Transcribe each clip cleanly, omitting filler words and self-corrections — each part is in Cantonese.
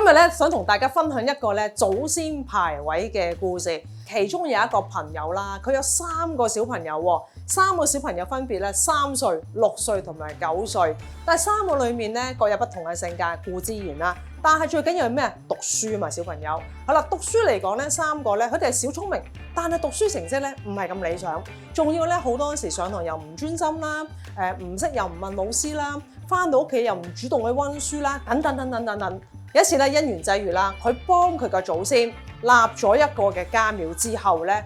今日咧想同大家分享一個咧祖先牌位嘅故事，其中有一個朋友啦，佢有3個小朋友喎，3個小朋友分別咧3歲、6歲同埋9歲，但係3個裡面咧各有不同嘅性格，固之然啦。但係最緊要係咩？讀書嘛，小朋友。好啦，讀書嚟講咧，3個咧佢哋係小聰明，但係讀書成績咧唔係咁理想，仲要咧好多時上堂又唔專心啦，唔識又唔問老師啦，返到屋企又唔主動去溫書啦，等等。有一次咧因緣際遇啦，佢幫佢個祖先立咗一個嘅家廟之後咧，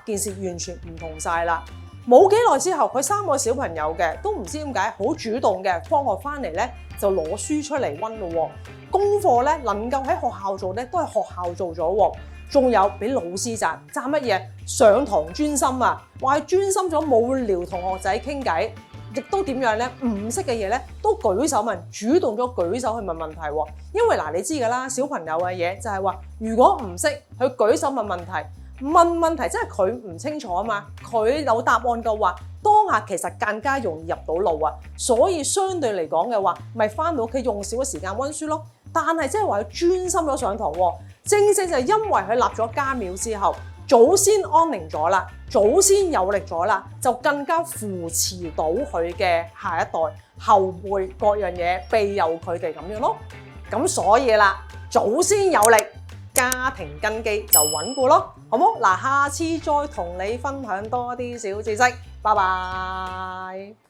件事完全唔同晒啦。冇幾耐之後，佢3個小朋友嘅都唔知點解好主動嘅，放學返嚟咧就攞書出嚟溫咯喎。功課咧能夠喺學校做咧，都係學校做咗喎。仲有俾老師讚乜嘢？上堂專心啊！話佢專心咗，冇撩同學仔傾偈，亦都點樣咧？唔識嘅嘢咧都舉手問，主動咗舉手去問問題喎。因為你知㗎啦，小朋友嘅嘢就係話，如果唔識，佢舉手問問題。問問題即係佢唔清楚啊嘛，佢有答案嘅話，當下其實更加容易入到路啊。所以相對嚟講嘅話，咪返到屋企用少咗時間溫書咯。但係即係話佢專心咗上堂喎，正就係因為佢立咗家廟之後，祖先安寧咗啦，祖先有力咗啦，就更加扶持到佢嘅下一代後輩各樣嘢，庇佑佢哋咁樣咯。咁所以啦，祖先有力，家庭根基就穩固咯，好冇？嗱，下次再同你分享多啲小知識，拜拜。